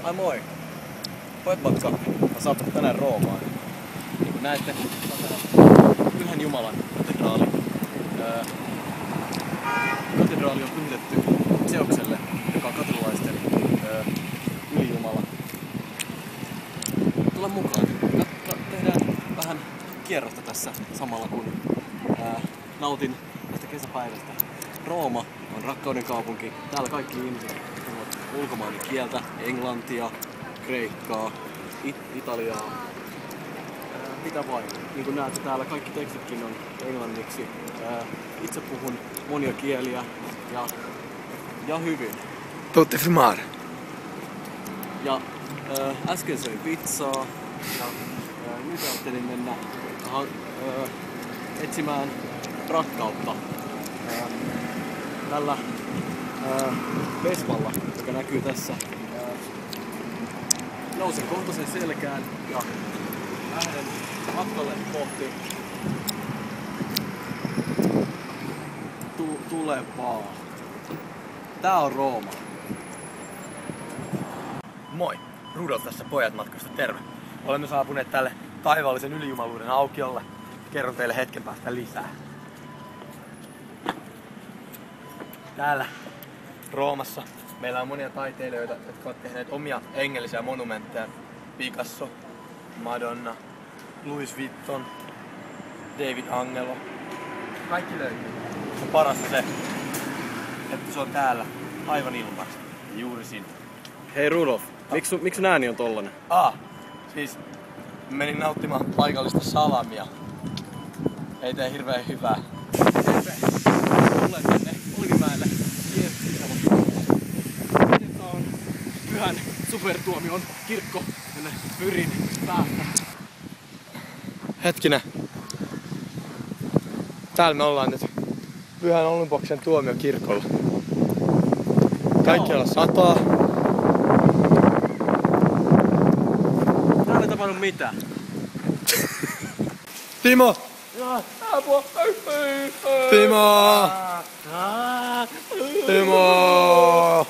Ai moi! Pojat-matka on saapunut tänään Roomaan. Niin kuin näette, Pyhän Jumalan katedraali. Katedraali on pyhitetty Zeukselle, joka on katolilaisten ylijumala. Tule mukaan. Tehdään vähän kierrosta tässä samalla kun nautin tästä kesäpäivästä. Rooma on rakkauden kaupunki. Täällä kaikki ihmiset puhuvat ulkomainen kieltä, englantia, kreikkaa, italiaa, mitä vain. Niin kuin näette, täällä kaikki tekstitkin on englanniksi. Itse puhun monia kieliä ja hyvin. Tutti firmare. Ja äsken söin pizzaa ja nyt ajattelin mennä etsimään rakkautta tällä Vespalla, joka näkyy tässä. Nousen kohta sen selkään ja lähden matkalle kohti tulevaa. Tää on Rooma. Moi! Rudolf tässä Pojat-matkasta, terve! Olemme saapuneet tälle taivaallisen ylijumaluuden aukiolle. Kerron teille hetken päästä lisää. Täällä Roomassa meillä on monia taiteilijoita, jotka ovat tehneet omia hengellisiä monumentteja. Picasso, Madonna, Louis Vuitton, David Angelo. Kaikki löytyy. Se parasta se, että se on täällä aivan ilmasta. Juuri siinä. Hei Rudolf, miksi sun ääni on tollanen? Siis menin nauttimaan paikallista salamia. Ei tee hirveän hyvää. Tulen tänne Olkimäelle Tämä on Pyhän supertuomion kirkko, jonne pyrin päästä. Hetkinen. Täällä me ollaan nyt Pyhän Olympoksen tuomiokirkolla. Kaikkialla sataa. Täällä ei tapahdu mitään. Timo! Timo! Timo!